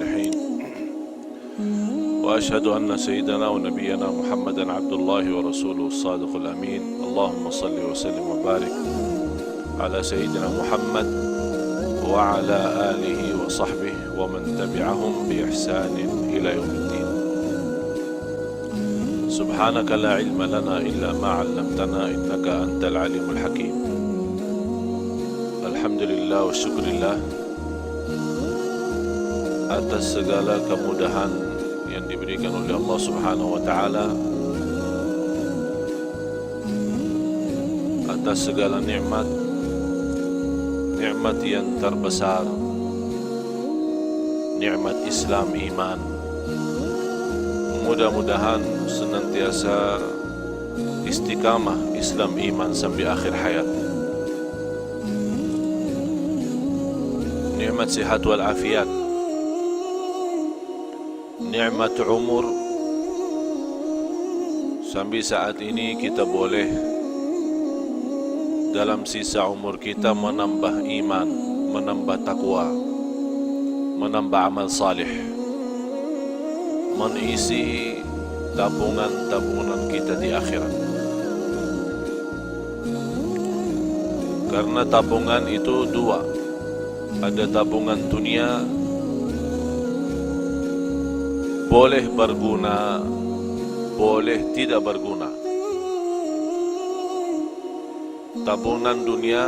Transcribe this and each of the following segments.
الصالحين وأشهد أن سيدنا ونبينا محمدا عبد الله ورسوله الصادق الأمين. اللهم صل وسلم وبارك على سيدنا محمد وعلى آله وصحبه ومن تبعهم بإحسان إلى يوم الدين. سبحانك لا علم لنا إلا ما علمتنا إنك أنت العليم الحكيم. Alhamdulillah wa syukurillah atas segala kemudahan yang diberikan oleh Allah Subhanahu wa taala, atas segala nikmat yang terbesar, nikmat Islam iman. Mudah-mudahan senantiasa istiqamah Islam iman sampai akhir hayat. Nikmat sihat wal afiat, nikmat umur. Sampai saat ini kita boleh dalam sisa umur kita menambah iman, menambah takwa, menambah amal salih, mengisi tabungan-tabungan kita di akhirat. Karena tabungan itu dua, ada tabungan dunia boleh berguna, boleh tidak berguna. Tabungan dunia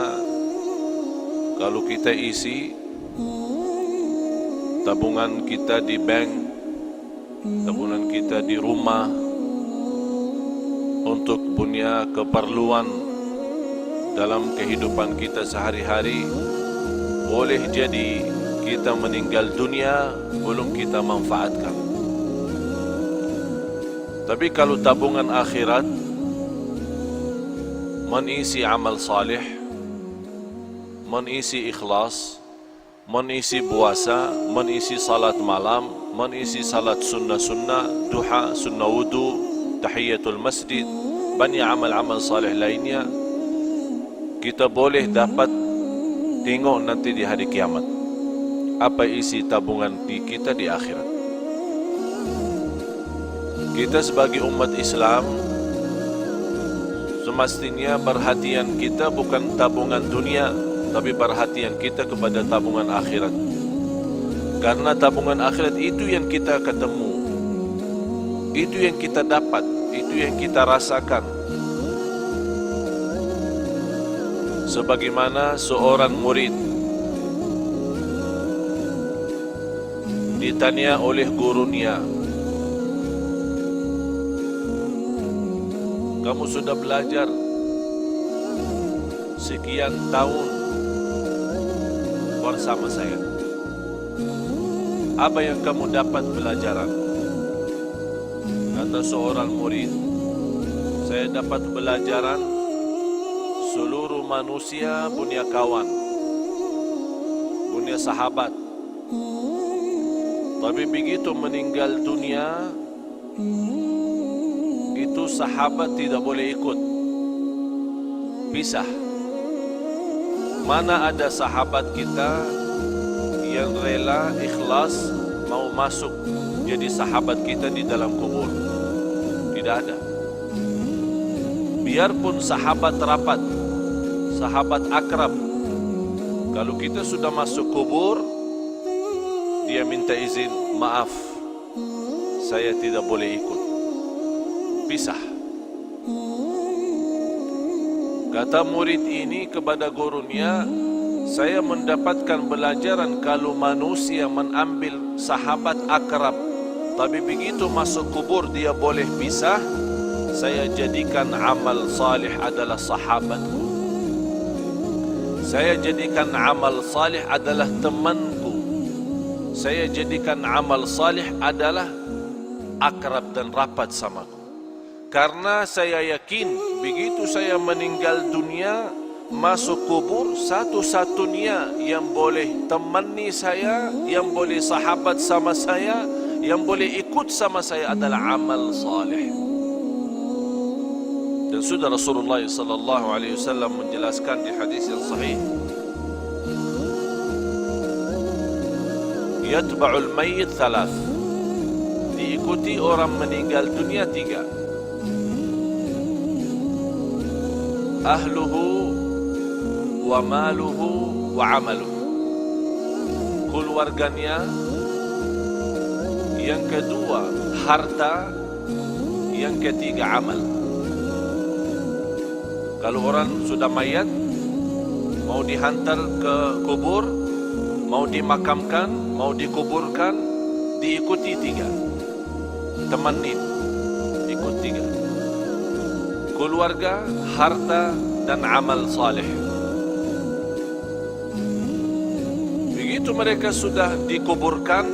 kalau kita isi tabungan kita di bank, tabungan kita di rumah untuk punya keperluan dalam kehidupan kita sehari-hari, boleh jadi kita meninggal dunia belum kita manfaatkan. Tapi kalau tabungan akhirat mengisi amal salih, mengisi ikhlas, mengisi puasa, mengisi salat malam, mengisi salat sunnah-sunnah, duha, sunnah wudu, tahiyatul masjid, banyak amal-amal salih lainnya, kita boleh dapat tengok nanti di hari kiamat apa isi tabungan kita di akhirat. Kita sebagai umat Islam semestinya perhatian kita bukan tabungan dunia, tapi perhatian kita kepada tabungan akhirat. Karena tabungan akhirat itu yang kita ketemu, itu yang kita dapat, itu yang kita rasakan. Sebagaimana seorang murid ditanya oleh gurunya, kamu sudah belajar sekian tahun bersama saya, apa yang kamu dapat pelajaran? Kata seorang murid, saya dapat pelajaran seluruh manusia punya kawan, punya sahabat. Tapi begitu meninggal dunia, itu sahabat tidak boleh ikut, pisah. Mana ada sahabat kita yang rela ikhlas mau masuk jadi sahabat kita di dalam kubur? Tidak ada. Biarpun sahabat rapat, sahabat akrab, kalau kita sudah masuk kubur, dia minta izin, maaf, saya tidak boleh ikut, pisah. Kata murid ini kepada gurunya, saya mendapatkan pelajaran kalau manusia mengambil sahabat akrab, tapi begitu masuk kubur dia boleh pisah. Saya jadikan amal salih adalah sahabatku, saya jadikan amal salih adalah temanku, saya jadikan amal salih adalah akrab dan rapat samaku. Karena saya yakin begitu saya meninggal dunia, masuk kubur, satu-satunya yang boleh temani saya, yang boleh sahabat sama saya, yang boleh ikut sama saya adalah amal salih. Dan sudah Rasulullah sallallahu alaihi wasallam menjelaskan di hadis yang sahih, yatba'ul mayyit thalath, diikuti orang meninggal dunia 3. Ahluhu wa maluhu wa amaluhu, keluarganya. Yang kedua harta, yang ketiga amal. Kalau orang sudah mayat, mau dihantar ke kubur, mau dimakamkan, mau dikuburkan, diikuti 3. Temanin, ikut 3. Keluarga, harta, dan amal saleh. Begitu mereka sudah dikuburkan,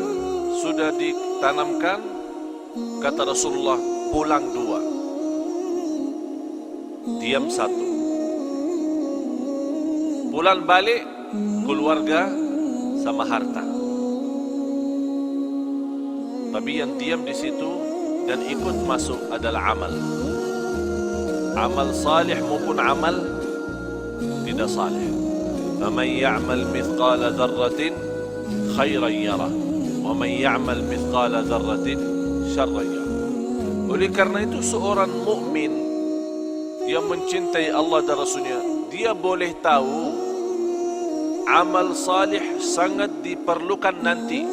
sudah ditanamkan, kata Rasulullah, pulang 2, diam 1. Pulang balik, keluarga sama harta. Tapi yang diam di situ dan ikut masuk adalah amal. Amal salih maupun amal tidak salih. Faman ya'mal mithqala dzarratin khairan yarah, wa man ya'mal mithqala dzarratin syarran yarah. Oleh karena itu seorang mukmin yang mencintai Allah dan Rasulnya, dia boleh tahu amal salih sangat diperlukan nanti.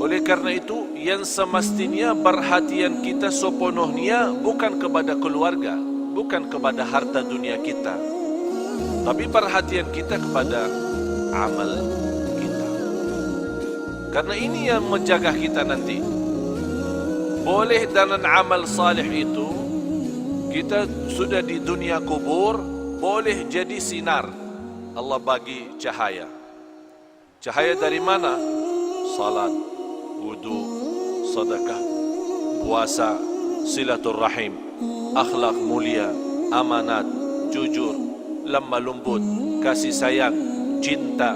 Oleh karena itu, yang semestinya perhatian kita sepenuhnya bukan kepada keluarga, bukan kepada harta dunia kita, tapi perhatian kita kepada amal kita. Karena ini yang menjaga kita nanti. Boleh dalam amal salih itu, kita sudah di dunia kubur, boleh jadi sinar. Allah bagi cahaya. Cahaya dari mana? Salat, wudu, sedekah, puasa, silaturrahim, akhlak mulia, amanat, jujur, lemah lembut, kasih sayang, cinta.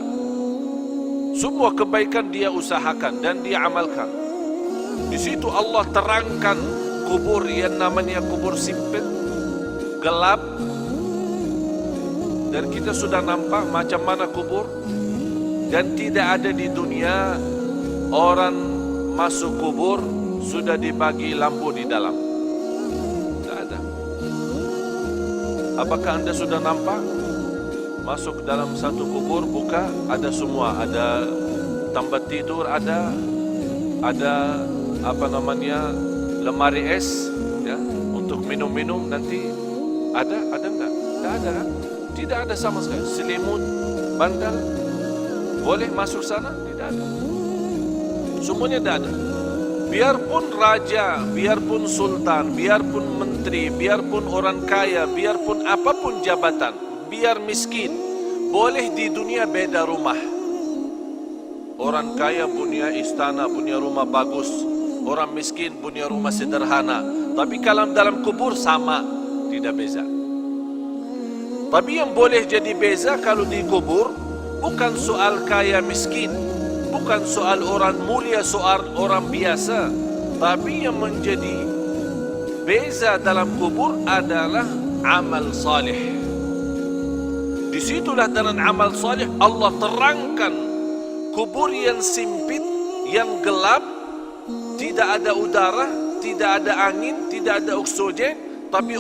Semua kebaikan dia usahakan dan dia amalkan. Di situ Allah terangkan kubur yang namanya kubur sempit, gelap. Dan kita sudah nampak macam mana kubur. Dan tidak ada di dunia orang masuk kubur sudah dibagi lampu di dalam. Tidak ada. Apakah anda sudah nampak? Masuk dalam satu kubur, buka, ada semua. Ada tempat tidur, ada apa namanya, lemari es, ya, untuk minum-minum nanti. Ada enggak? Tidak ada kan? Tidak ada sama sekali. Selimut, bantal, boleh masuk sana? Tidak ada. Semuanya tidak ada. Biarpun raja, biarpun sultan, biarpun menteri, biarpun orang kaya, biarpun apapun jabatan, biar miskin, boleh di dunia beda rumah. Orang kaya punya istana, punya rumah bagus. Orang miskin punya rumah sederhana. Tapi kalau dalam kubur sama, tidak beza. Tapi yang boleh jadi beza kalau di kubur, bukan soal kaya miskin, bukan soal orang mulia, soal orang biasa. Tapi yang menjadi beza dalam kubur adalah amal salih. Disitulah dalam amal salih Allah terangkan kubur yang sempit, yang gelap, tidak ada udara, tidak ada angin, tidak ada oksigen. Tapi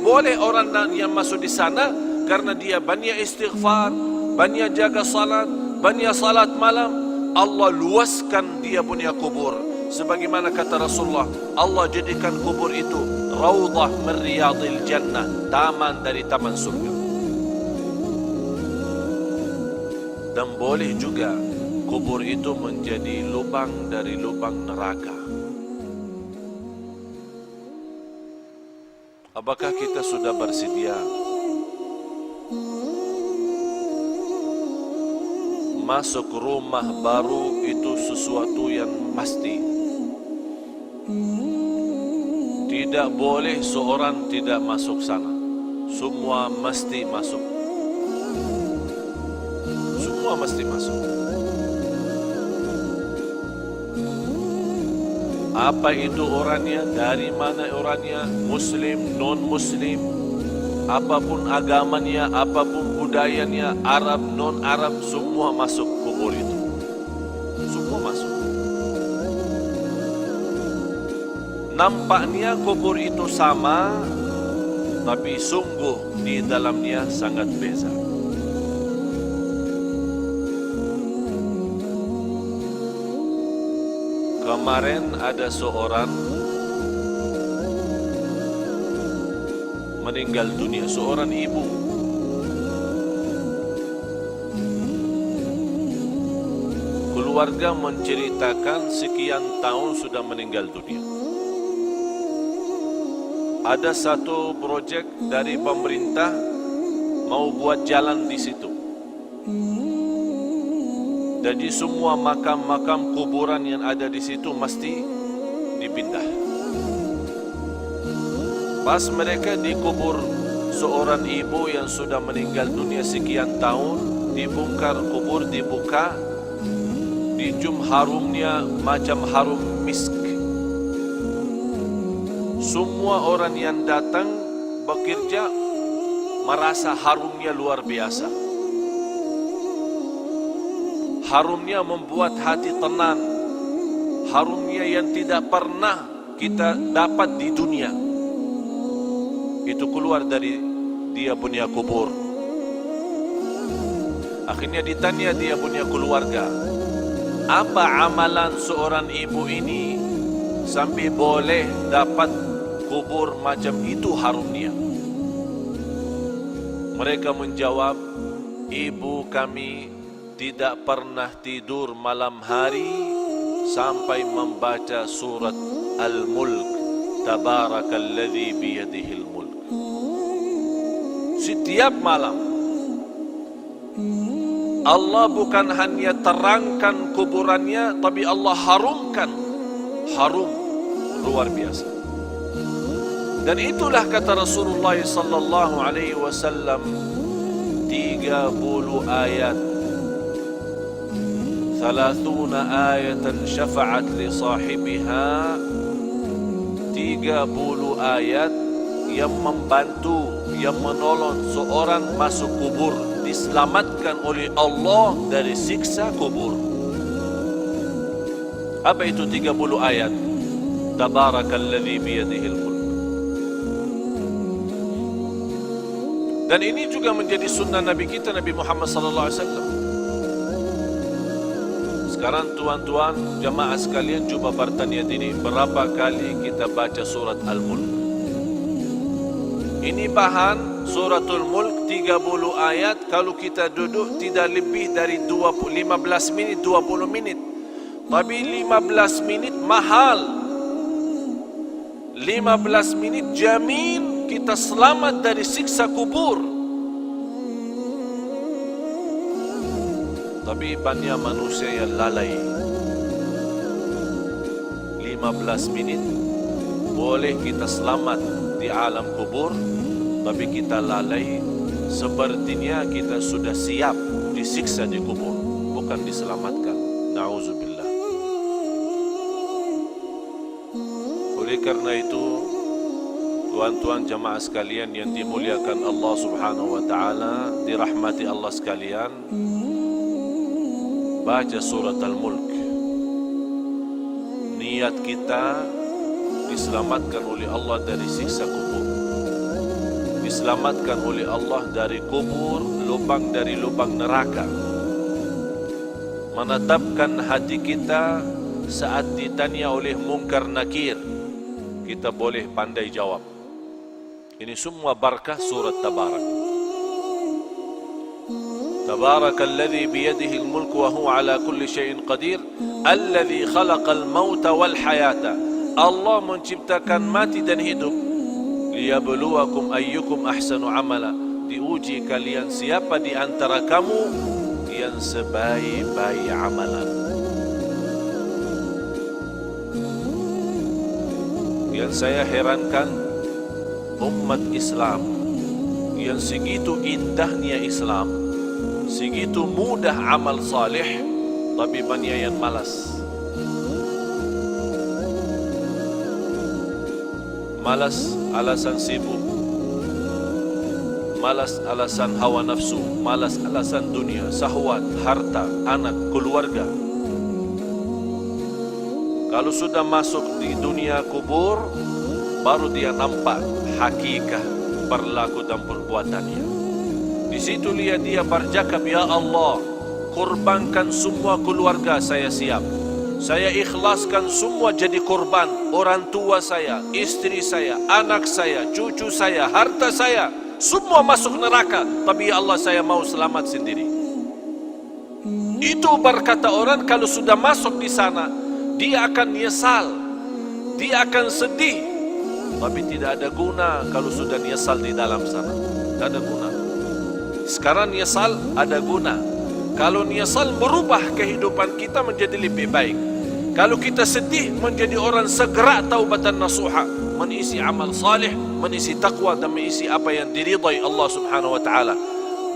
boleh orang yang masuk di sana karena dia banyak istighfar, banyak jaga salat, banyak salat malam. Allah luaskan dia punya kubur. Sebagaimana kata Rasulullah, Allah jadikan kubur itu raudhah min riyadil jannah, taman dari taman surga. Dan boleh juga kubur itu menjadi lubang dari lubang neraka. Apakah kita sudah bersedia masuk rumah baru itu sesuatu yang pasti? Tidak boleh seorang tidak masuk sana. Semua mesti masuk. Semua mesti masuk. Apa itu orangnya, dari mana orangnya, muslim, non-muslim, apapun agamanya, apapun budayanya, Arab, non-Arab, semua masuk kubur itu. semua masuk. Nampaknya kubur itu sama, tapi sungguh di dalamnya sangat beza. Kemarin ada seorang meninggal dunia, seorang ibu. Keluarga menceritakan sekian tahun sudah meninggal dunia. Ada satu projek dari pemerintah mau buat jalan di situ. Jadi semua makam-makam kuburan yang ada di situ mesti dipindah. Pas mereka dikubur seorang ibu yang sudah meninggal dunia sekian tahun, dibongkar kubur, dibuka, dicium harumnya macam harum misk. Semua orang yang datang bekerja merasa harumnya luar biasa. Harumnya membuat hati tenang. Harumnya yang tidak pernah kita dapat di dunia. Itu keluar dari dia punya kubur. Akhirnya ditanya dia punya keluarga, apa amalan seorang ibu ini sampai boleh dapat kubur macam itu harumnya? Mereka menjawab, ibu kami tidak pernah tidur malam hari sampai membaca surat Al-Mulk, Tabarakalladzi biyadihil mulk. Setiap malam Allah bukan hanya terangkan kuburannya, tapi Allah harumkan. Harum luar biasa. Dan itulah kata Rasulullah sallallahu alaihi wasallam, 30 ayat, 30 ayatan syafa'at li sahibiha, 30 ayat yang membantu, yang menolong seorang masuk kubur, diselamatkan oleh Allah dari siksa kubur. Apa itu 30 ayat? Tabarakalladzi biyadihil mulk. Dan ini juga menjadi sunnah Nabi kita, Nabi Muhammad sallallahu alaihi wasallam. Sekarang tuan-tuan jamaah sekalian, cuba bertanya diri, berapa kali kita baca surat Al-Mulk? Ini bahan suratul Mulk 30 ayat. Kalau kita duduk tidak lebih dari 15 minit, 20 minit. Tapi 15 minit mahal. 15 minit jamin kita selamat dari siksa kubur. Tapi banyak manusia yang lalai. 15 minit boleh kita selamat di alam kubur, tapi kita lalai. Sepertinya kita sudah siap disiksa di kubur, bukan diselamatkan. Na'udzubillah. Oleh karena itu, tuan-tuan jamaah sekalian yang dimuliakan Allah Subhanahu wa taala, dirahmati Allah sekalian, baca surat Al-Mulk. Niat kita diselamatkan oleh Allah dari siksa kubur, diselamatkan oleh Allah dari kubur, lubang dari lubang neraka. Menetapkan hati kita saat ditanya oleh Munkar Nakir, kita boleh pandai jawab. Ini semua barakah surat Tabarak. Tabarakalladzi biyadihi al-mulk wa huwa ala kulli syai'in qadir, alladzi khalaqal mauta wal hayata. Allah menciptakan mati dan hidup, liyabluwakum ayyukum ahsanu amala. Diuji kalian siapa di antara kamu yang sebaik-baik amalan. Yang saya herankan, umat Islam yang segitu indahnya Islam, segitu mudah amal salih, tapi banyak yang malas. Malas alasan sibuk, malas alasan hawa nafsu, malas alasan dunia, syahwat, harta, anak, keluarga. Kalau sudah masuk di dunia kubur, baru dia nampak hakikat perilaku dan perbuatannya. Di situ dia bercakap, ya Allah, kurbankan semua keluarga saya siap. Saya ikhlaskan semua jadi korban. Orang tua saya, istri saya, anak saya, cucu saya, harta saya, semua masuk neraka. Tapi ya Allah, saya mau selamat sendiri. Itu berkata orang kalau sudah masuk di sana, dia akan nyesal, dia akan sedih. Tapi tidak ada guna kalau sudah nyesal di dalam sana. Tidak ada guna. Sekarang nyesal ada guna. Kalau nyesal merubah kehidupan kita menjadi lebih baik. Kalau kita sedih menjadi orang segera taubatan nasuha, mengisi amal salih, mengisi taqwa dan mengisi apa yang diridai Allah Subhanahu wa taala,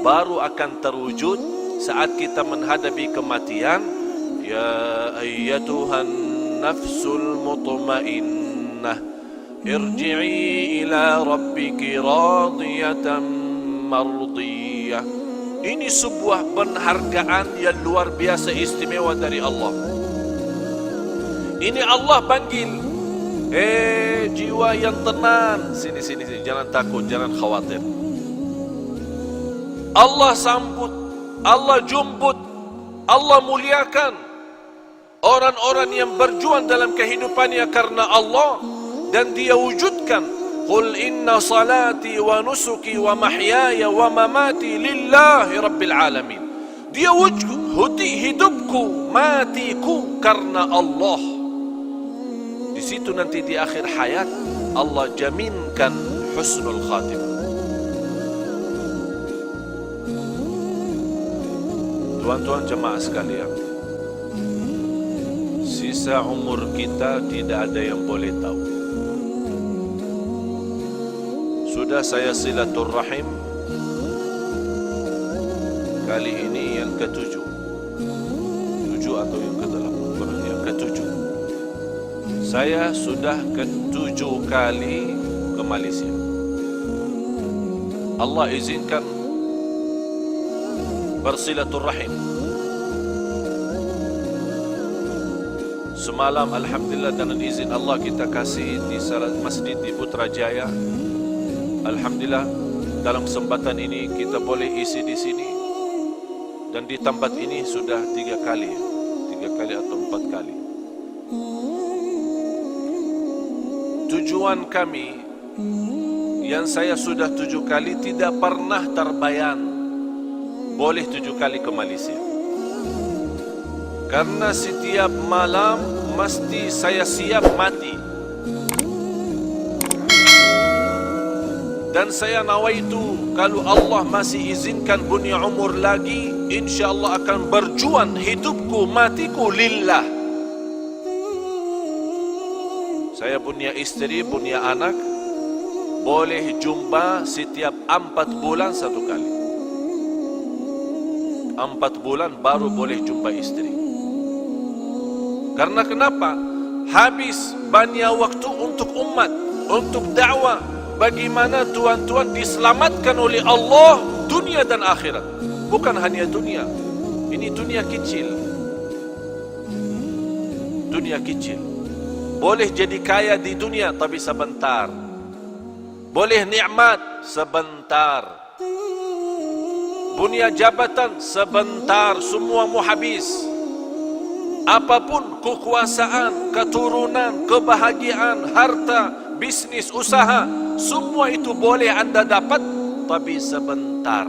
baru akan terwujud saat kita menghadapi kematian. Ya ayyatuhan nafsul mutmainnah, irji'i ila rabbiki radiyatan mardiyah. Ini sebuah penghargaan yang luar biasa istimewa dari Allah. Ini Allah panggil, jiwa yang tenang, sini, jangan takut, jangan khawatir. Allah sambut, Allah jemput, Allah muliakan orang-orang yang berjuang dalam kehidupannya karena Allah, dan dia wujudkan, qul inna salati wa nusuki wa mahyaya wa mamati lillahi rabbil alamin. Dia wujud hidupku, matiku karena Allah. Di situ nanti di akhir hayat Allah jaminkan husnul khatimah. Tuan-tuan jemaah sekalian, sisa umur kita tidak ada yang boleh tahu. Sudah saya silaturrahim kali ini yang ke-7 atau yang ke-8, yang ke-7. Saya sudah ke-7 kali ke Malaysia. Allah izinkan bersilaturrahim. Semalam alhamdulillah dengan izin Allah kita kasih di salah masjid di Putrajaya. Alhamdulillah dalam kesempatan ini kita boleh isi di sini, dan di tempat ini sudah 3 kali atau 4 kali. Tujuan kami yang saya sudah 7 kali tidak pernah terbayang boleh 7 kali ke Malaysia. Karena setiap malam mesti saya siap mati. Dan saya nawaitu kalau Allah masih izinkan punya umur lagi, insyaAllah akan berjuang hidupku matiku lillah. Saya punya istri, punya anak, boleh jumpa setiap 4 bulan 1 kali. 4 bulan baru boleh jumpa istri. Karena kenapa? Habis banyak waktu untuk umat, untuk dakwah. Bagaimana tuan-tuan diselamatkan oleh Allah dunia dan akhirat. Bukan hanya dunia. Ini dunia kecil. Dunia kecil. Boleh jadi kaya di dunia tapi sebentar. Boleh nikmat sebentar. Punya jabatan sebentar, semua mau habis. Apapun kekuasaan, keturunan, kebahagiaan, harta, bisnis, usaha, semua itu boleh anda dapat tapi sebentar.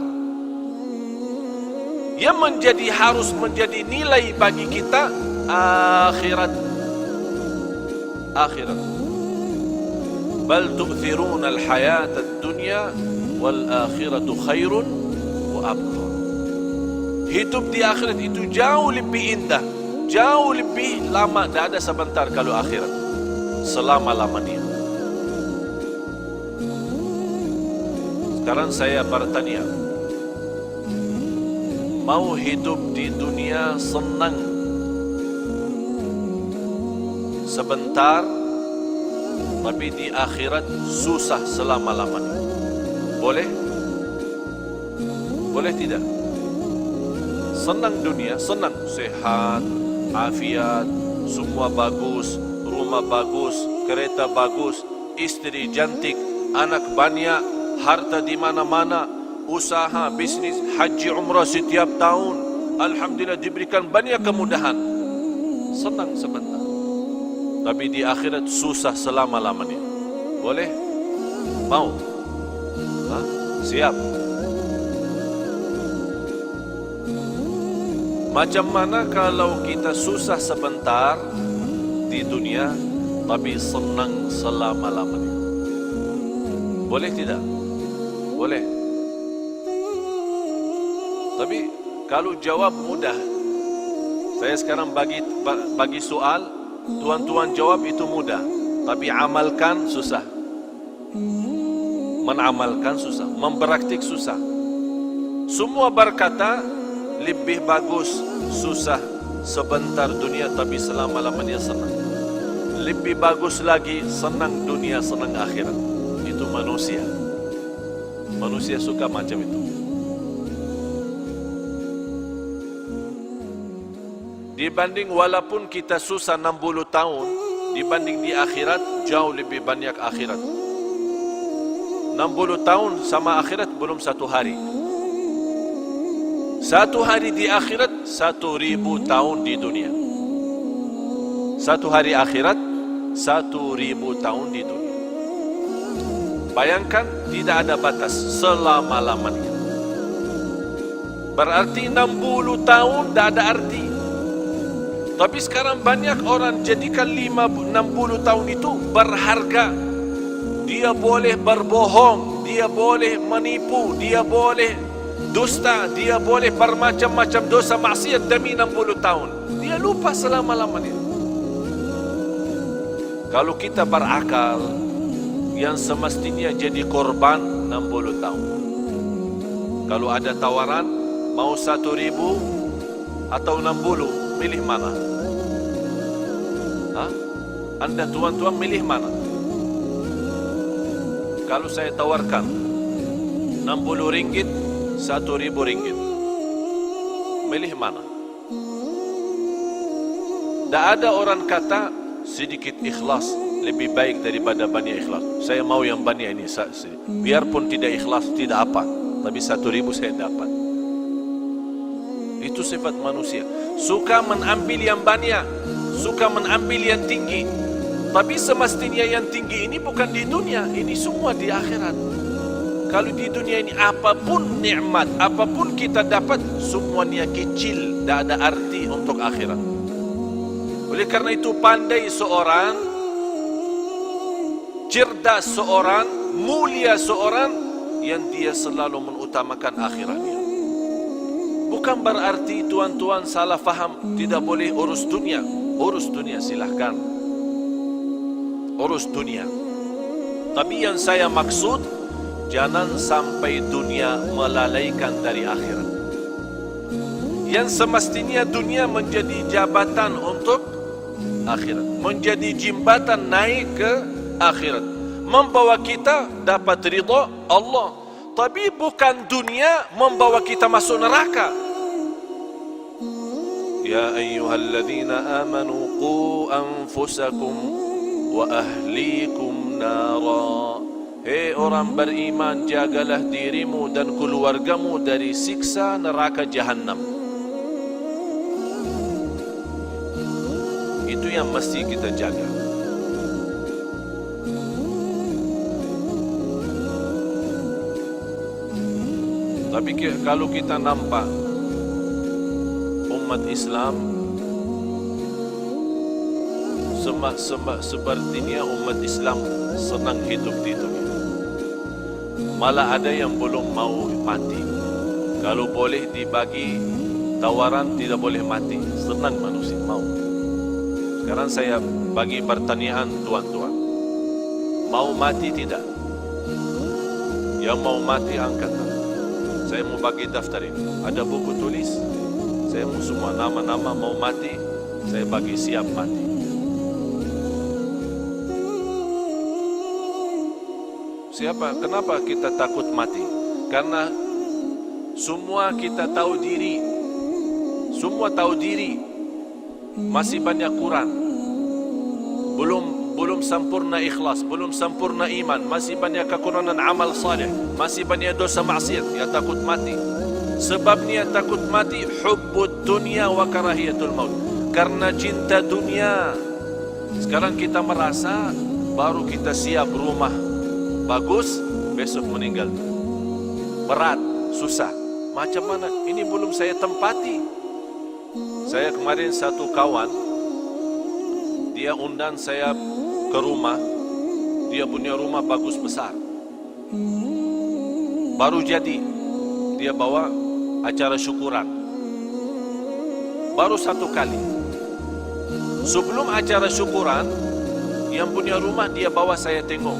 Yang harus menjadi nilai bagi kita akhirat. Akhirat. Bal tu'thiruna al-hayata ad-dunya wal akhiratu khairun wa abqa. Hidup di akhirat itu jauh lebih indah, jauh lebih lama. Tidak ada sebentar kalau akhirat, selama-lamanya. Sekarang saya bertanya, mau hidup di dunia senang sebentar, tapi di akhirat susah selama-lamanya? Boleh? Boleh tidak? Senang dunia, senang, sehat, afiat, semua bagus, rumah bagus, kereta bagus, istri cantik, anak banyak, harta di mana-mana, usaha, bisnis, haji, umrah setiap tahun. Alhamdulillah diberikan banyak kemudahan. Senang sebentar. Tapi di akhirat susah selama-lamanya. Boleh? Mau? Siap? Macam mana kalau kita susah sebentar di dunia tapi senang selama-lamanya? Boleh tidak? Boleh. Tapi kalau jawab mudah, saya sekarang bagi soal, tuan-tuan jawab itu mudah, tapi amalkan susah. Menamalkan susah, mempraktik susah. Semua berkata lebih bagus susah sebentar dunia tapi selama-lamanya senang. Lebih bagus lagi senang dunia, senang akhirat. Itu manusia. Manusia suka macam itu. Dibanding walaupun kita susah 60 tahun, dibanding di akhirat jauh lebih banyak akhirat. 60 tahun sama akhirat belum satu hari. Satu hari di akhirat 1000 tahun di dunia. Satu hari akhirat 1000 tahun di dunia. Bayangkan tidak ada batas selama-lamanya. Berarti 60 tahun tidak ada arti. Tapi sekarang banyak orang jadikan 60 tahun itu berharga. Dia boleh berbohong, dia boleh menipu, dia boleh dusta, dia boleh bermacam-macam dosa maksiat demi 60 tahun. Dia lupa selama-lamanya. Kalau kita berakal, yang semestinya jadi korban 60 tahun. Kalau ada tawaran, mau 1.000 atau 60, milih mana? Anda tuan-tuan milih mana? Kalau saya tawarkan 60 ringgit, 1.000 ringgit, milih mana? Tak ada orang kata sedikit ikhlas lebih baik daripada banyak ikhlas. Saya mau yang banyak ini. Biarpun tidak ikhlas, tidak apa. Tapi 1.000 saya dapat. Itu sifat manusia. Suka mengambil yang banyak, suka mengambil yang tinggi. Tapi semestinya yang tinggi ini bukan di dunia, ini semua di akhirat. Kalau di dunia ini apapun nikmat, apapun kita dapat, semuanya kecil, tidak ada arti untuk akhirat. Oleh karena itu pandai seorang, cerdas seorang, mulia seorang yang dia selalu mengutamakan akhiratnya. Bukan berarti tuan-tuan salah faham, tidak boleh urus dunia. Urus dunia silahkan, urus dunia. Tapi yang saya maksud, jangan sampai dunia melalaikan dari akhirat. Yang semestinya dunia menjadi jabatan untuk akhirat, menjadi jembatan naik ke akhirat, membawa kita dapat ridha Allah. Tapi bukan dunia membawa kita masuk neraka. Ya ayyuhalladzina amanu qu anfusakum wa ahlikum nara. Hei orang beriman, jagalah dirimu dan keluargamu dari siksa neraka Jahannam. Itu yang mesti kita jaga. Tapi kalau kita nampak umat Islam sepertinya umat Islam senang hidup di dunia. Malah ada yang belum mau mati. Kalau boleh dibagi tawaran tidak boleh mati, senang manusia mau. Sekarang saya bagi pertanyaan tuan-tuan, mau mati tidak? Yang mau mati angkat tangan. Saya mau bagi daftar ini. Ada buku tulis. Saya mau semua nama-nama mau mati, saya bagi siap mati. Siapa? Kenapa kita takut mati? Karena semua kita tahu diri. Semua tahu diri. Masih banyak kurang. belum sempurna ikhlas, belum sempurna iman, masih banyak kekurangan amal saleh, masih banyak dosa maksiat, dia takut mati. Sebabnya takut mati hubbud dunya wa karahiyatul maut, karena cinta dunia. Sekarang kita merasa baru kita siap rumah bagus, besok meninggal. Berat, susah. Macam mana? Ini belum saya tempati. Saya kemarin satu kawan, dia undang saya ke rumah. Dia punya rumah bagus besar, baru jadi. Dia bawa acara syukuran, baru satu kali. Sebelum acara syukuran, yang punya rumah dia bawa saya tengok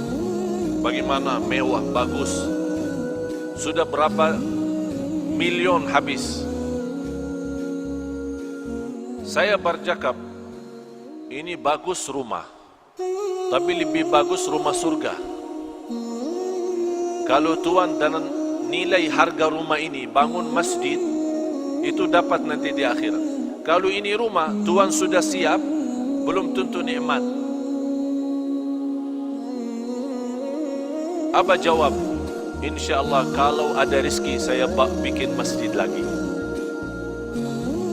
bagaimana mewah, bagus. Sudah berapa milion habis. Saya bercakap, ini bagus rumah, tapi lebih bagus rumah surga. Kalau Tuhan dan nilai harga rumah ini bangun masjid, itu dapat nanti di akhirat. Kalau ini rumah Tuhan sudah siap, belum tentu nikmat. Apa jawab? InsyaAllah kalau ada rezeki saya bikin masjid lagi.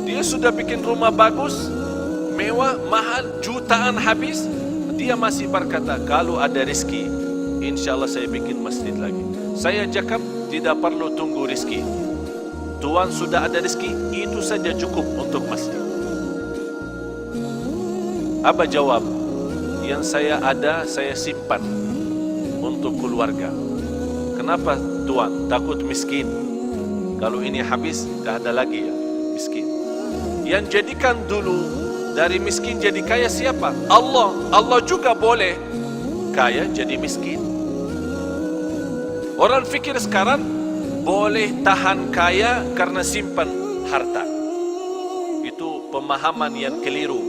Dia sudah bikin rumah bagus, mewah, mahal, jutaan habis. Dia masih berkata, kalau ada rezeki, InsyaAllah saya bikin masjid lagi. Saya cakap, tidak perlu tunggu rezeki. Tuhan sudah ada rezeki, itu saja cukup untuk masjid. Apa jawab? Yang saya ada, saya simpan untuk keluarga. Kenapa Tuhan? Takut miskin. Kalau ini habis, tak ada lagi ya miskin. Yang jadikan dulu dari miskin jadi kaya siapa? Allah. Allah juga boleh kaya jadi miskin. Orang fikir sekarang boleh tahan kaya karena simpan harta. Itu pemahaman yang keliru,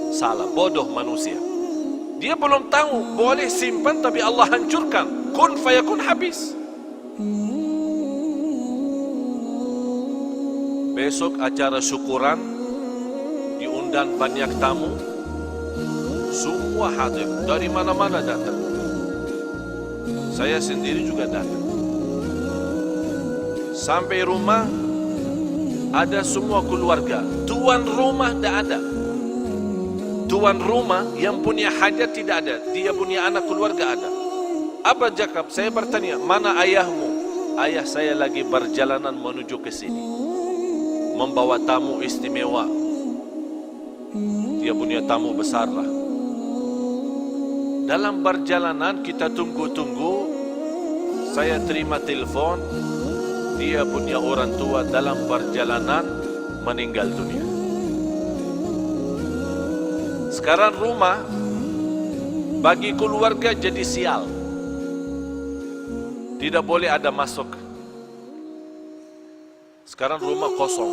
salah, bodoh manusia. Dia belum tahu boleh simpan tapi Allah hancurkan. Kun fayakun, habis. Besok acara syukuran, diundang banyak tamu, semua hadir, dari mana-mana datang. Saya sendiri juga datang. Sampai rumah, ada semua keluarga. Tuan rumah tak ada. Tuan rumah yang punya hajat tidak ada. Dia punya anak keluarga ada. Apa cakap? Saya bertanya, mana ayahmu? Ayah saya lagi berjalanan menuju ke sini, membawa tamu istimewa. Dia punya tamu besar lah. Dalam perjalanan kita tunggu-tunggu, saya terima telepon, dia punya orang tua dalam perjalanan meninggal dunia. Sekarang rumah bagi keluarga jadi sial. Tidak boleh ada masuk. Sekarang rumah kosong.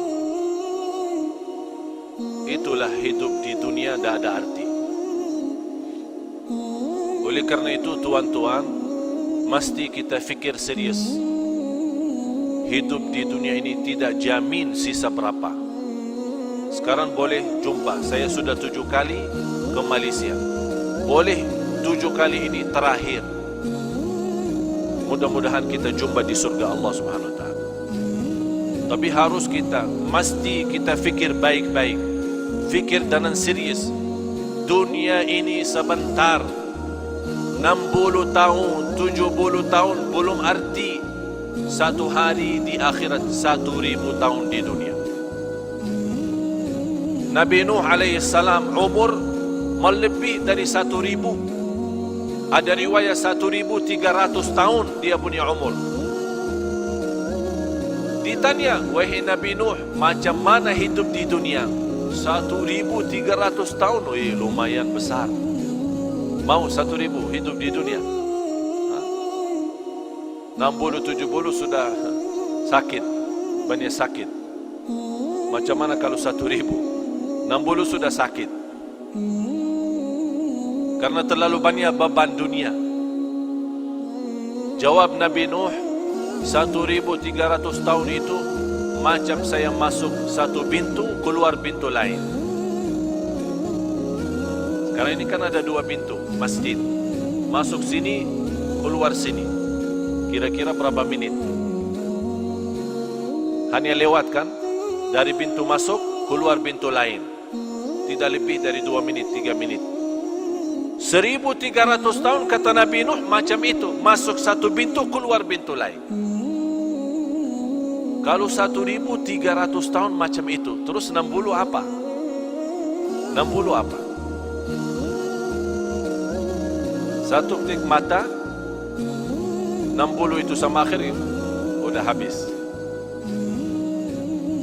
Itulah hidup di dunia, tidak ada arti. Oleh karena itu tuan-tuan, mesti kita fikir serius. Hidup di dunia ini tidak jamin sisa berapa. Sekarang boleh jumpa, saya sudah 7 kali ke Malaysia. Boleh 7 kali ini terakhir. Mudah-mudahan kita jumpa di surga Allah Subhanahu Wa Taala. Tapi harus mesti kita fikir baik-baik. Fikir dengan serius. Dunia ini sebentar. 60 tahun, 70 tahun belum arti. Satu hari di akhirat 1000 tahun di dunia. Nabi Nuh alaihissalam umur melebih dari 1000. Ada riwayat 1300 tahun dia punya umur. Ditanya, wahai Nabi Nuh, macam mana hidup di dunia? 1300 tahun, lumayan besar. Mau 1000 hidup di dunia? 60-70 sudah sakit, banyak sakit. Macam mana kalau 1000? 60 sudah sakit. Karena terlalu banyak beban dunia. Jawab Nabi Nuh, 1300 tahun itu macam saya masuk satu pintu, keluar pintu lain. Karena ini kan ada 2 pintu masjid. Masuk sini, keluar sini. Kira-kira berapa menit? Hanya lewat kan? Dari pintu masuk, keluar pintu lain. Tidak lebih dari 2 menit, 3 menit. 1300 tahun kata Nabi Nuh macam itu. Masuk satu pintu, keluar pintu lain. Kalau 1300 tahun macam itu, terus 60 apa? 60 apa? Satu klik mata, 60 itu sama akhir, udah habis.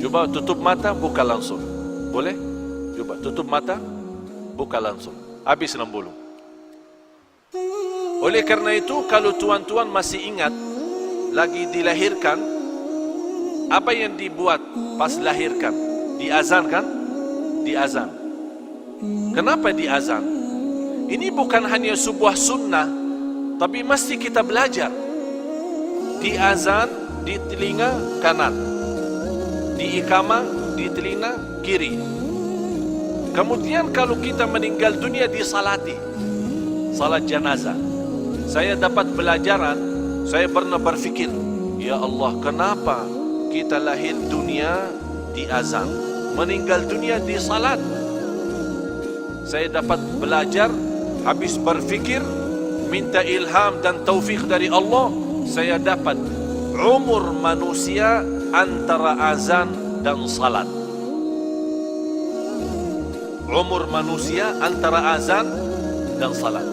Coba tutup mata, buka langsung. Boleh? Coba tutup mata, buka langsung. Habis 60. Oleh karena itu, kalau tuan-tuan masih ingat, lagi dilahirkan, apa yang dibuat pas lahirkan? Diazan kan? Diazan. Kenapa diazan? Ini bukan hanya sebuah sunnah, tapi mesti kita belajar. Diazan di telinga kanan, diikamah di telinga kiri. Kemudian kalau kita meninggal dunia disalati, salat jenazah. Saya dapat pelajaran, saya pernah berfikir, ya Allah, kenapa kita lahir dunia di azan, meninggal dunia di salat? Saya dapat belajar, habis berfikir, minta ilham dan taufik dari Allah, saya dapat umur manusia antara azan dan salat. Umur manusia antara azan dan salat.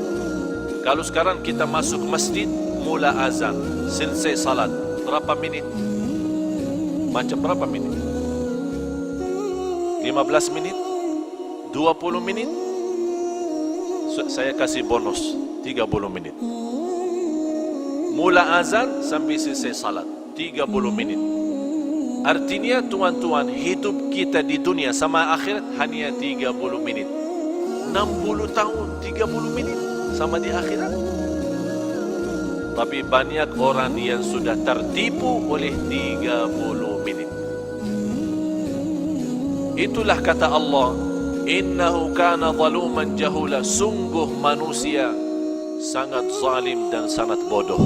Kalau sekarang kita masuk masjid, mula azan, selesai salat, berapa minit? Macam berapa minit? 15 menit? 20 menit? Saya kasih bonus 30 menit. Mula azan sampai selesai salat 30 menit. Artinya tuan-tuan, hidup kita di dunia sama akhirat hanya 30 menit. 60 tahun 30 menit sama di akhirat. Tapi banyak orang yang sudah tertipu oleh 30 menit. Itulah kata Allah, innahu kana zaluman jahula. Sungguh manusia sangat zalim dan sangat bodoh.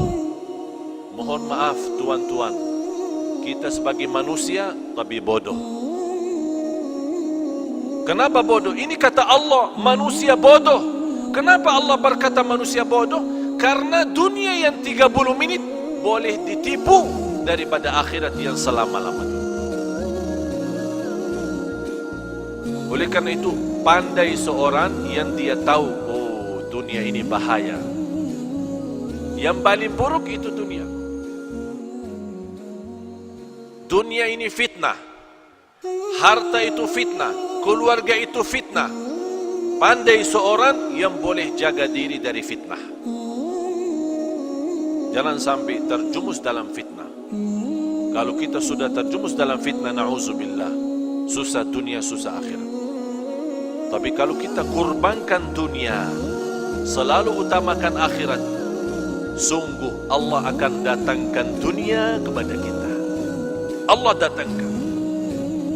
Mohon maaf tuan-tuan, kita sebagai manusia tapi bodoh. Kenapa bodoh? Ini kata Allah, manusia bodoh. Kenapa Allah berkata manusia bodoh? Karena dunia yang 30 menit boleh ditipu daripada akhirat yang selama-lamanya. Oleh karena itu, pandai seorang yang dia tahu, oh dunia ini bahaya. Yang paling buruk itu dunia. Dunia ini fitnah. Harta itu fitnah. Keluarga itu fitnah. Pandai seorang yang boleh jaga diri dari fitnah. Jangan sampai terjumus dalam fitnah. Kalau kita sudah terjumus dalam fitnah, na'udzubillah, susah dunia, susah akhirat. Tapi kalau kita kurbankan dunia, selalu utamakan akhirat, sungguh Allah akan datangkan dunia kepada kita. Allah datangkan.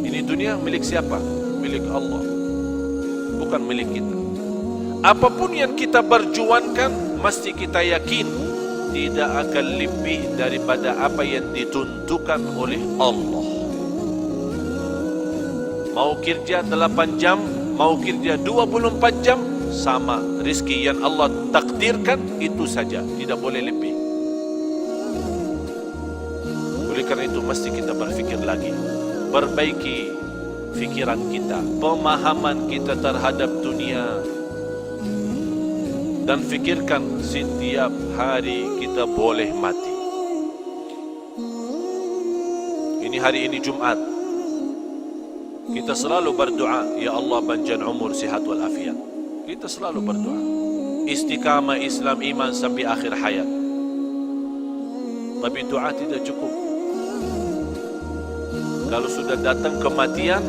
Ini dunia milik siapa? Milik Allah, bukan milik kita. Apapun yang kita berjuangkan, mesti kita yakin tidak akan lebih daripada apa yang ditentukan oleh Allah. Mau kerja 8 jam, mau kerja 24 jam, sama. Rizki yang Allah takdirkan itu saja, tidak boleh lebih. Oleh karena itu mesti kita berfikir lagi, perbaiki fikiran kita, pemahaman kita terhadap dunia, dan fikirkan setiap hari kita boleh mati. Ini hari ini Jumat, kita selalu berdoa, ya Allah panjang umur, sihat wal afiat. Kita selalu berdoa istiqamah Islam iman sampai akhir hayat. Tapi doa tidak cukup. Kalau sudah datang kematian,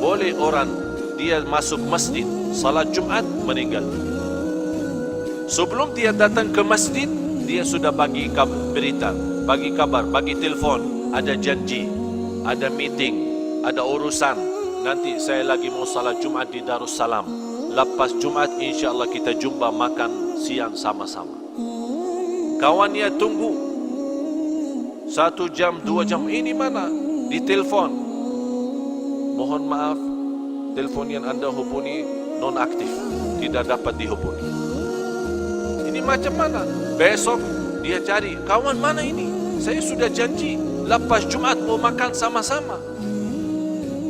boleh orang dia masuk masjid salat Jumat meninggal. Sebelum dia datang ke masjid, dia sudah bagi berita, bagi kabar, bagi telefon, ada janji, ada meeting, ada urusan. Nanti saya lagi mau salat Jumat di Darussalam, lepas Jumat insya-Allah kita jumpa makan siang sama-sama. Kawannya tunggu 1 jam, 2 jam, ini mana? Di telefon. Mohon maaf, telefon yang anda hubungi non-aktif, tidak dapat dihubungi. Ini macam mana? Besok dia cari, kawan mana ini? Saya sudah janji lepas Jumat mau makan sama-sama.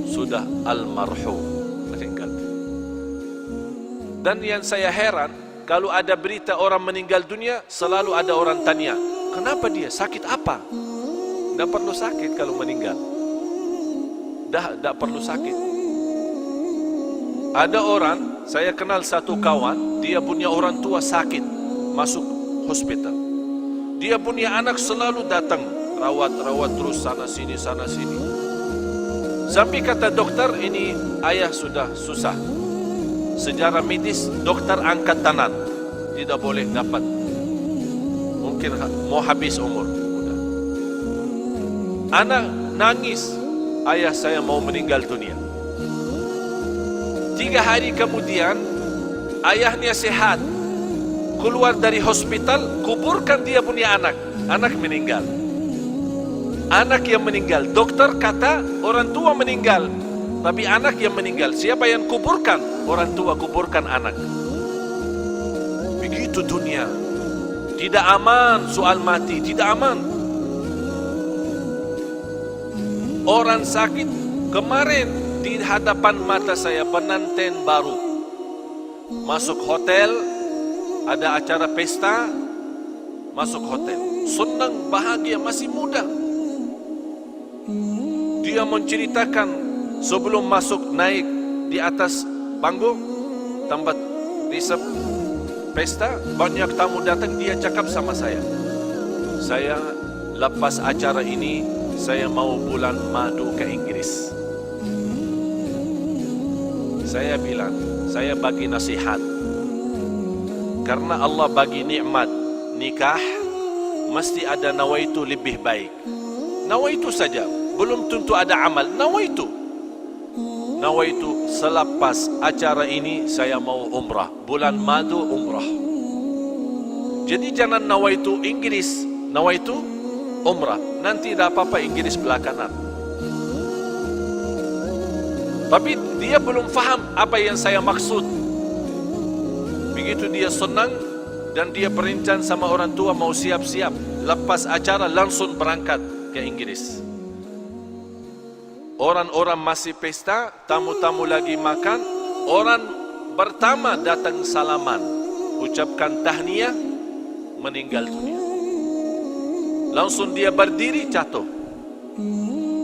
Sudah almarhum meninggal. Dan yang saya heran, kalau ada berita orang meninggal dunia, selalu ada orang tanya, kenapa dia? Sakit apa? Tidak perlu sakit kalau meninggal. Dah perlu sakit. Ada orang, saya kenal satu kawan, dia punya orang tua sakit, masuk hospital. Dia punya anak selalu datang, rawat terus sana sini. Sampai kata dokter, ini ayah sudah susah. Secara medis, dokter angkat tangan, tidak boleh dapat. Mungkin mau habis umur. Udah. Anak nangis, ayah saya mau meninggal dunia. 3 hari kemudian, ayahnya sehat. Keluar dari hospital, kuburkan dia punya anak. Anak meninggal. Anak yang meninggal. Dokter kata orang tua meninggal, tapi anak yang meninggal. Siapa yang kuburkan? Orang tua kuburkan anak. Begitu dunia. Tidak aman soal mati, tidak aman. Orang sakit kemarin di hadapan mata saya, pengantin baru masuk hotel, ada acara pesta, masuk hotel, senang, bahagia, masih muda. Dia menceritakan sebelum masuk naik di atas panggung tempat resep pesta, banyak tamu datang, dia cakap sama saya, lepas acara ini saya mau bulan madu ke Inggris. Saya bilang, saya bagi nasihat, karena Allah bagi nikmat nikah, mesti ada nawaitu lebih baik. Nawaitu saja, belum tentu ada amal. Nawaitu selepas acara ini saya mau umrah, bulan madu umrah. Jadi jangan nawaitu Inggris, nawaitu umrah. Nanti dah apa-apa Inggris belakangan. Tapi dia belum faham apa yang saya maksud. Begitu dia senang dan dia perencana sama orang tua mau siap-siap, lepas acara langsung berangkat ke Inggris. Orang-orang masih pesta, tamu-tamu lagi makan. Orang pertama datang salaman, ucapkan tahniah, meninggal dunia. Langsung dia berdiri, jatuh.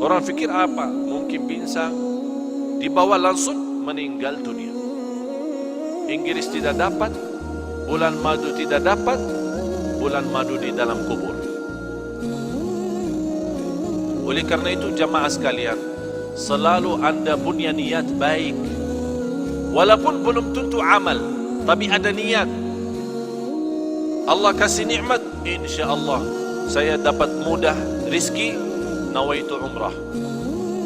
Orang fikir apa? Mungkin pingsan. Dibawa langsung meninggal dunia. Inggris tidak dapat, bulan madu tidak dapat, bulan madu di dalam kubur. Oleh karena itu jamaah sekalian, selalu anda punya niat baik. Walaupun belum tentu amal, tapi ada niat. Allah kasih nikmat, insya-Allah saya dapat mudah rezeki, nawaitu umrah.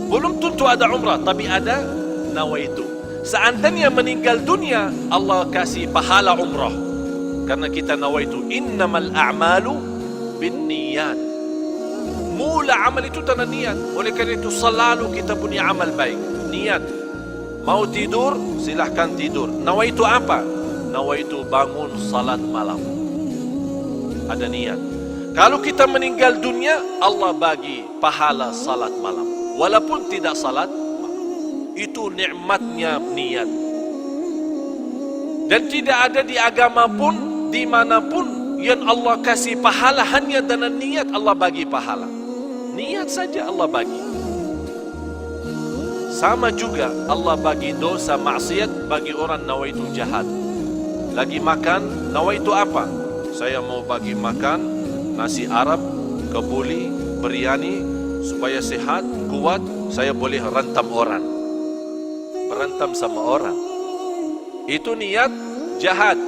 Belum tentu ada umrah, tapi ada nawaitu. Seandainya meninggal dunia, Allah kasih pahala umrah, karena kita nawaitu. Innamal a'malu binniyat. Mula amal itu tanpa niat. Oleh karena itu selalu kita punya amal baik, niat. Mau tidur, silahkan tidur. Nawaitu apa? Nawaitu bangun salat malam. Ada niat. Kalau kita meninggal dunia, Allah bagi pahala salat malam, walaupun tidak salat malam. Itu nikmatnya niat. Dan tidak ada di agama pun, dimanapun, yang Allah kasih pahala hanya dengan niat. Allah bagi pahala, niat saja Allah bagi. Sama juga Allah bagi dosa maksiat bagi orang nawaitu jahat. Lagi makan, nawaitu apa? Saya mau bagi makan nasi Arab, kebuli, biryani, supaya sehat, kuat, saya boleh rentam orang, berantem sama orang. Itu niat jahat.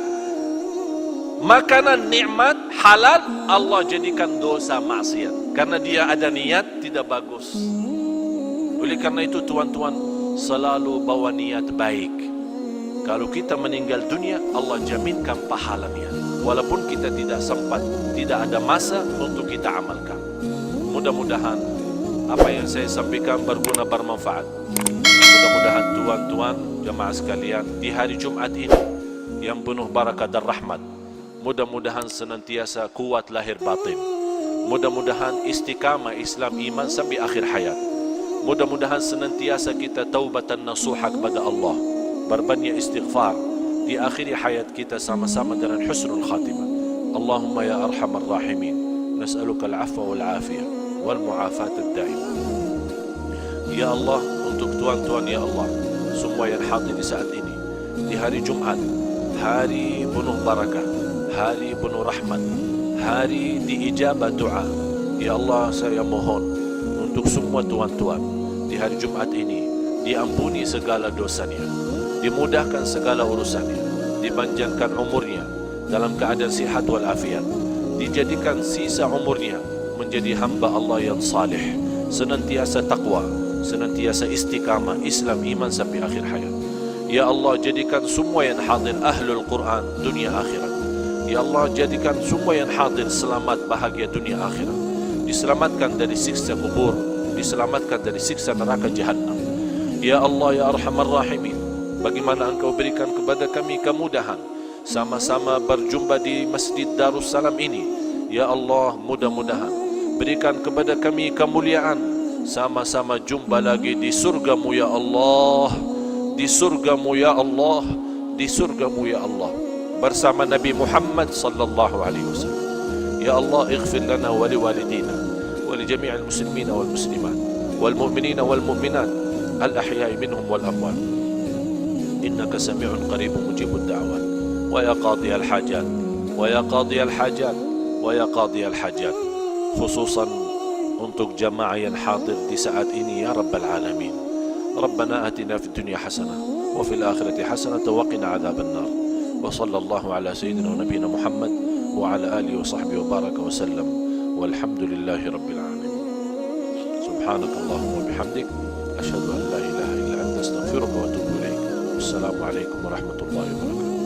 Makanan nikmat halal Allah jadikan dosa maksiat, karena dia ada niat tidak bagus. Oleh karena itu tuan-tuan, selalu bawa niat baik. Kalau kita meninggal dunia, Allah jaminkan pahalanya. Walaupun kita tidak sempat, tidak ada masa untuk kita amalkan. Mudah-mudahan apa yang saya sampaikan berguna, bermanfaat. Mudah-mudahan tuan-tuan jemaah sekalian di hari Jumat ini yang penuh barakah dan rahmat, mudah-mudahan senantiasa kuat lahir batin. Mudah-mudahan istiqamah Islam iman sampai akhir hayat. Mudah-mudahan senantiasa kita taubatan nasuha kepada Allah, berbanyak istighfar di akhir hayat kita sama-sama dengan husnul khatimah. Allahumma ya arhamar rahimin, nas'aluka al-afwa wal afiyah wal mu'afat ad-daimah. Ya Allah, untuk tuan-tuan ya Allah semua yang hadir di saat ini di hari Jumat, hari penuh barakah, hari penuh rahmat, hari diijabah doa. Ya Allah, saya mohon untuk semua tuan-tuan di hari Jumat ini diampuni segala dosanya, dimudahkan segala urusannya, dipanjangkan umurnya dalam keadaan sihat wal afiat, dijadikan sisa umurnya menjadi hamba Allah yang salih, senantiasa taqwa, senantiasa istiqamah Islam iman sampai akhir hayat. Ya Allah, jadikan semua yang hadir ahlul Quran dunia akhirat. Ya Allah, jadikan semua yang hadir selamat bahagia dunia akhirat, diselamatkan dari siksa kubur, diselamatkan dari siksa neraka jahannam. Ya Allah ya arhamar rahimin, bagaimana Engkau berikan kepada kami kemudahan sama-sama berjumpa di Masjid Darussalam ini. Ya Allah, mudah-mudahan berikan kepada kami kemuliaan sama-sama jumpa lagi di surgamu ya Allah, di surgamu ya Allah, di surgamu ya Allah, bersama Nabi Muhammad sallallahu alaihi wasallam. Ya Allah, ighfir lana wa liwalidina wa li jami'il muslimina wal muslimat wal mu'minina wal mu'minat al ahya'i minhum wal amwat, innaka sami'un qaribun mujibud da'wat. Wa ya qadiyal hajat, wa ya qadiyal hajat, wa ya qadiyal hajat, khususan untuk jamaah yang hadir di saat ini ya rabbal alamin. Rabbana atina fid dunya hasanah wa fil akhirati hasanah wa qina adzaban nar. Wa sallallahu ala sayyidina wa nabiyina Muhammad wa ala alihi wa sahbihi wa baraka wa sallam, walhamdulillahi rabbil alamin. Subhanakallahumma bihamdik, asyhadu an la ilaha illa anta, astaghfiruka wa atubu ilaik. Wassalamu alaikum warahmatullahi wabarakatuh.